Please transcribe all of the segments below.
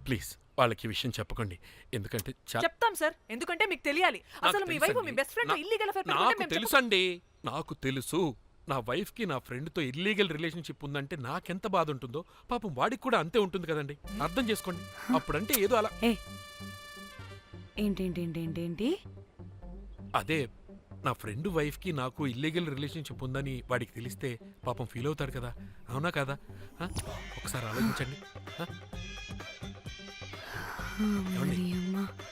Please వాళ్ళకి ఈ విషయం చెప్పకండి, ఎందుకంటే చెప్తాం సార్, ఎందుకంటే మీకు తెలియాలి. అసలు మీ వైఫ్ మీ బెస్ట్ ఫ్రెండ్ ఇల్లీగల్ అఫైర్ పెట్టుకుంటే నాకు తెలుసండి, నాకు తెలుసు. నా వైఫ్ కి నా ఫ్రెండ్ తో ఇల్లీగల్ రిలేషన్షిప్ ఉందంటే నాకెంత బాధ ఉంటుందో పాపం వాడికి కూడా అంతే ఉంటుంది కదండి. అర్థం చేసుకోండి. అప్పుడంటే ఏదో అలా ఏంటి అదే నా ఫ్రెండ్ వైఫ్ కి నాకు ఇల్లీగల్ రిలేషన్షిప్ ఉందని వాడికి తెలిస్తే పాపం ఫీల్ అవుతాడు కదా, అవునా కదా? ఒకసారి ఆలోచించండి.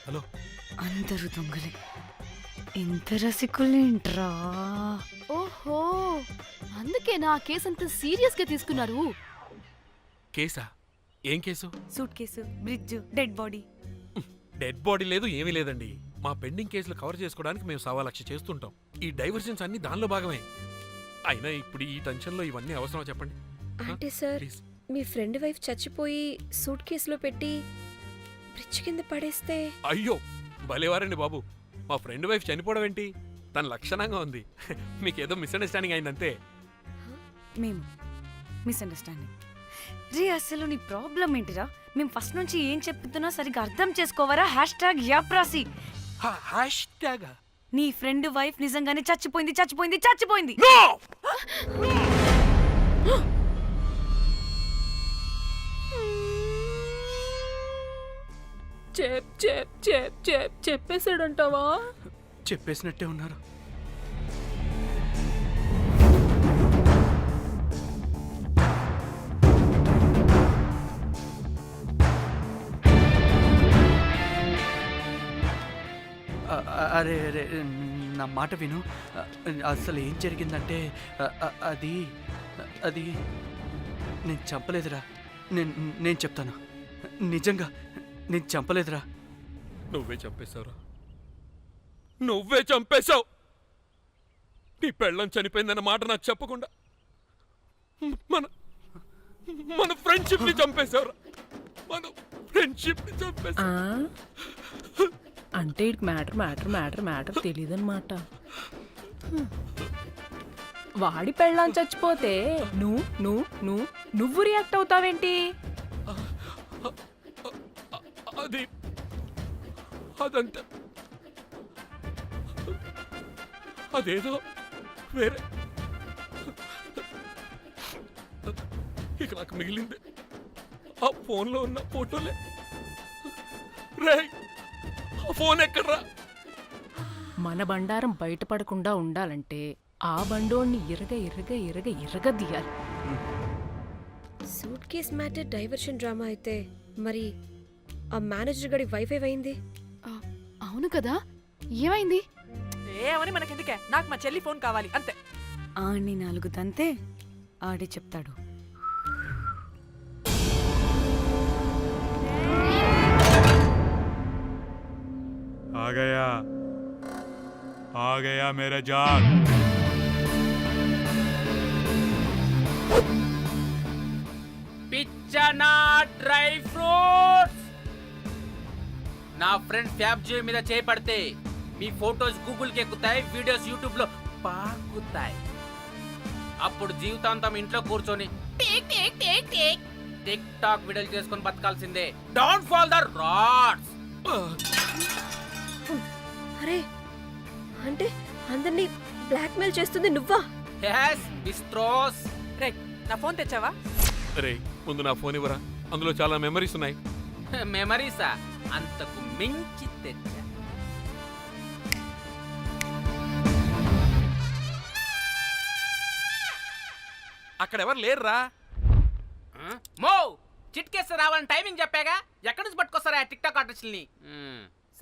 హలో, అందరూ దొంగలే, ఎంత రసికులేంట్రా. ఓహో, అందుకే నా కేసు అంత సీరియస్ గా తీసుకున్నారు. కేసా? ఏం case? Suit case, bridge, dead body. Dead body లేదు, ఏమీ లేదండి. మా పెండింగ్ కేసులు కవర్ చేసుకోవడానికి మేము 1,00,000 చేస్తుంటాం. ఈ డైవర్షన్స్ అన్ని దానిలో భాగమే. అయినా ఇప్పుడు ఈ టెన్షన్లో ఇవన్నీ అవసరమా చెప్పండి? అంటే సార్, మీ ఫ్రెండ్ వైఫ్ చచ్చిపోయి సూట్ కేసులో పెట్టి బ్రిడ్జ్ కింద పడేస్తే? అయ్యో భలేవారండి బాబు, మా ఫ్రెండ్ వైఫ్ చనిపోవడం ఏంటి? తన లక్షణంగా ఉంది. మీకేదో మిస్అండర్స్టాండింగ్ అయిందంతే. మేము మిస్అండర్స్టాండింగ్ రీ. అసలు నీ ప్రాబ్లం ఏంటిరా? మేము ఫస్ట్ నుంచి ఏం చెప్తున్నా సరిగ్గా అర్థం చేసుకోవరా? #యాప్రాసి. నీ ఫ్రెండ్ వైఫ్ నిజంగానే చచ్చిపోయింది. చెప్పేసాడంటావా? చెప్పేసినట్టే ఉన్నారు. అరే అరే, నా మాట విను. అసలు ఏం జరిగిందంటే అది అది నేను చంపలేదురా. నేను చెప్తాను, నిజంగా నేను చంపలేదురా. నువ్వే చంపేశావురా, నువ్వే చంపేశావు. నీ పెళ్ళం చనిపోయిందన్న మాట నాకు చెప్పకుండా మన మన ఫ్రెండ్షిప్ ని చంపేశావురా. మన ఫ్రెండ్షిప్ ని చంపేశావు. అంటే మ్యాటర్ తెలియదన్నమాట. వాడి పెళ్ళాం చచ్చిపోతే నువ్వు రియాక్ట్ అవుతావేంటి? అదంతా అదేదో వేరే. ఇక నాకు మిగిలింది ఆ ఫోన్లో ఉన్న ఫోటోలే. రే, ఆ ఫోన్ ఎక్కడ్రా? మన బండారం బయటపడకుండా ఉండాలంటే ఆ బండోణ్ణి ఇరగదీయాలి. Suitcase matter diversion drama అయితే మరి ఆ మేనేజర్ గడి వైఫ్ ఏమైంది? అవును కదా, ఏమైంది? ఏమని మనకెందుకే, నాకు మా చెల్లి ఫోన్ కావాలి అంతే. ఆడిని 4 తంతే ఆడే చెప్తాడు. आ गया मेरा जान. పిచ్చనా డ్రై ఫ్రూట్స్. నా ఫ్రెండ్ ఫ్యాబ్జీ మీద చేపడితే మీ ఫోటోస్ గూగుల్కి ఎక్కుతాయి, వీడియోస్ యూట్యూబ్ లో పాకుతాయి. అప్పుడు జీవితాంతం ఇంట్లో కూర్చొని టిక్ టాక్ వీడియోలు చేసుకొని బతకాల్సిందే. Don't fall the rods. అరే, అంటే అందరినీ బ్లాక్మెయిల్ చేస్తుంది నువ్వా? yes బిస్ట్రోస్. రే, నా ఫోన్ తెచ్చావా? రే, ముందు నా ఫోన్ ఇవ్వరా, అందులో చాలా మెమరీస్ ఉన్నాయి. మెమరీసా? అంతకు మించి తెచ్చా. అక్కడ ఎవరు లేరురా. మో చిట్కేస్తే రావాలని టైమింగ్ చెప్పాగా, ఎక్కడి నుంచి పట్టుకొస్తారా టిక్ టాక్ ఆర్టిస్టుల్ని?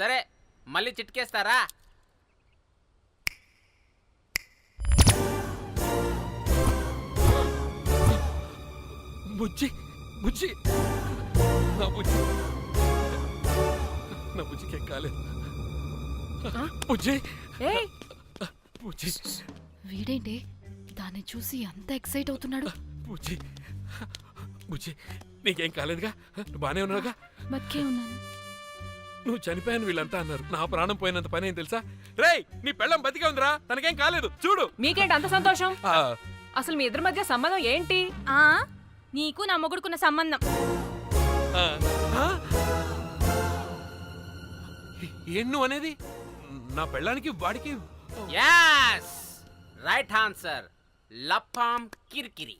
సరే, మళ్ళీ చిట్కేస్తారా? బుజ్జి బుజ్జి, నా బుజ్జి, నా బుజ్జికి ఎక్కాలేదు. బుజ్జి బుజ్జి. వీడేంటి దాన్ని చూసి అంత ఎక్సైట్ అవుతున్నాడు? బుజ్జి బుజ్జి, నీకేం కాలేదుగా? నువ్వు బానే ఉన్నావుగా? బక్కే ఉన్నాను. నువ్వు చనిపోయాను వీళ్ళంతా అన్నారు. నా ప్రాణం పోయినంత పని ఏం తెలుసా? రేయ్, నీ పెళ్ళం బతికే ఉందిరా, తనకేం కాలేదు. చూడు. మీకేంటి అంత సంతోషం? అసలు మీ ఇద్దరి మధ్య సంబంధం ఏంటి? నీకు నా మొగుడుకున్న సంబంధం ఏం నువ్వు అనేది? నా పెళ్ళానికి వాడికి yes రైట్ ఆన్సర్ లపాం కిరికిరి.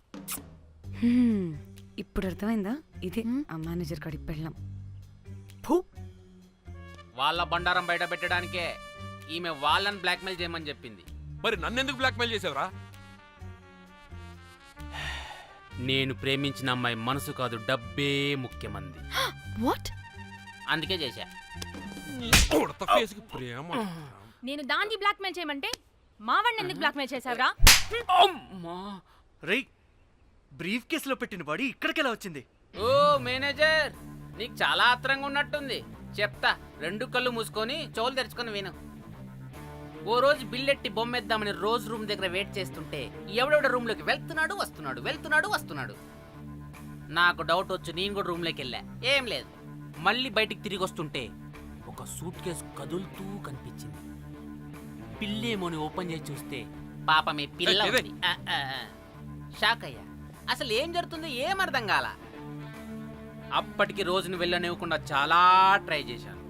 ఇప్పుడు అర్థమైందా? ఇది ఆ మేనేజర్ కాడికి పెళ్ళాం. వాళ్ళ బండారం బయట పెట్టడానికే ఈమె వాళ్ళని బ్లాక్మెయిల్ చేయమని చెప్పింది. మరి నన్నెందుకు బ్లాక్మెయిల్ చేసావురా? నేను ప్రేమించిన అమ్మాయి మనసు కాదు డబ్బే ముఖ్యమంది. వాట్? అందుకే చేశా. ఉడత ఫేస్కి ప్రేమ. నేను దాన్ని బ్లాక్మెయిల్ చేయమంటే మావాడిని ఎందుకు బ్లాక్మెయిల్ చేసావురా? అమ్మా. రే, బ్రీఫ్ కేసులో పెట్టిన బాడీ ఇక్కడికెలా వచ్చింది? ఓ మేనేజర్, నీకు చాలా ఆత్రంగా ఉన్నట్టుంది. చెప్తా, 2 కళ్ళు మూసుకొని చెవులు తెరుచుకొని విను. ఓ రోజు బిల్లెట్టి బొమ్మేద్దామని రోజు రూమ్ దగ్గర వెయిట్ చేస్తుంటే ఎవడెవడ రూమ్లోకి వెళ్తున్నాడు వస్తున్నాడు. నాకు డౌట్ వచ్చి నేను కూడా రూమ్లోకి వెళ్ళా. ఏం లేదు. మళ్ళీ బయటికి తిరిగి వస్తుంటే ఒక సూట్ కేసు కదులుతూ కనిపించింది. పిల్లేమోని ఓపెన్ చేసి చూస్తే పాపమే పిల్ల ఉంది. షాక్ అయ్యా. అసలు ఏం జరుగుతుందో ఏం అర్థం కాల. అప్పటికి రోజును వెళ్ళనివ్వకుండా చాలా ట్రై చేశాను,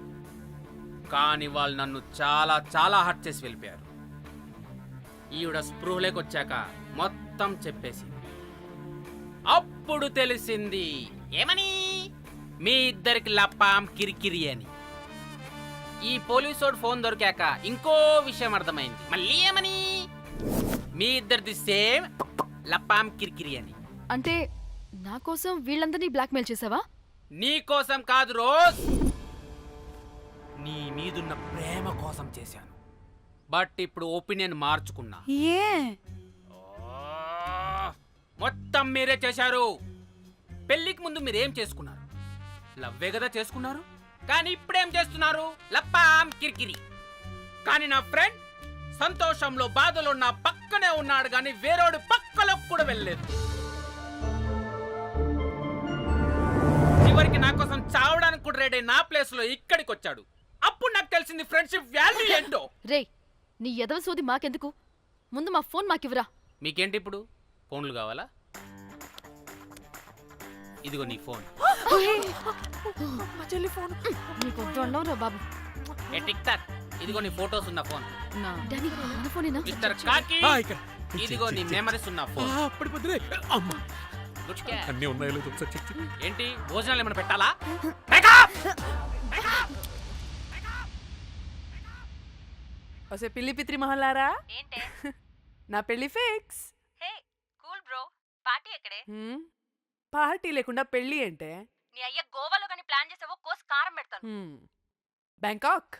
కానీ వాళ్ళు నన్ను చాలా చాలా హర్ట్ చేసి వెళ్ళిపోయారు. ఈవిడ స్పృహలోకి వచ్చాక మొత్తం చెప్పేసి అప్పుడు తెలిసింది. ఏమని? మీ ఇద్దరికి లపాం కిరికిరి అని. ఈ పోలీసోడు ఫోన్ దొరికాక ఇంకో విషయం అర్థమైంది. మళ్ళీ ఏమని? మీ ఇద్దరిది సేమ్ లపాం కిరికిరి అని. అంటే నా కోసం వీళ్ళందరినీ బ్లాక్మెయిల్ చేసావా? నీ కోసం కాదు రోజ్, నీ మీదున్న ప్రేమ కోసం చేశాను. బట్ ఇప్పుడు ఒపీనియన్ మార్చుకున్నా. ఏ మొత్తం మీరే చేశారు. పెళ్లికి ముందు మీరేం చేసుకున్నారు? లవ్వే కదా చేసుకున్నారు. కానీ ఇప్పుడేం చేస్తున్నారు? లప్పాం కిరికిరి. కానీ నా ఫ్రెండ్ సంతోషంలో బాధలో నా పక్కనే ఉన్నాడు, కానీ వేరేడు పక్కలో కూడా వెళ్ళలేదు. చివరికి నా కోసం చావడానికి కూడా రెడీ నా ప్లేస్ లో ఇక్కడికి వచ్చాడు. అప్పుడు నాకు తెలిసింది ఫ్రెండ్షిప్ వాల్యూ ఏంటో. రే, నీ ఎదవ సోది మాకెందుకు? ముందు మా ఫోన్ మాకివ్వరా. మీకేంటి ఇప్పుడు? ఫోన్లు కావాలా? ఇదిగో నీ ఫోన్. మా చెల్లి ఫోన్. నీకు వద్దు అన్నావురా బాబు. ఏ టిక్ టాక్, ఇదిగో నీ ఫోటోస్ ఉన్న ఫోన్. డానీ, మన ఫోనేనా? మిస్టర్ కాకి, ఇక్కడ ఇదిగో నీ మెమరీస్ ఉన్న ఫోన్. అప్పటి పొద్దునే అమ్మా Good cat. అన్నీ ఉన్నాయో లేదో ఒకసారి చెక్ చెయ్యి. ఏంటి భోజనాలు ఏమైనా పెట్టాలా? ఒసే పిల్లి పిత్రి మహల్లారా, ఏంటే? నా పెళ్లి ఫిక్స్. హే కూల్ బ్రో, పార్టీ ఎక్కడే? పార్టీ లేకుండా పెళ్లి అంటే నీ అయ్య గోవాలో గాని ప్లాన్ చేసావో కోస్ కారం పెడతాను. బ్యాంకాక్.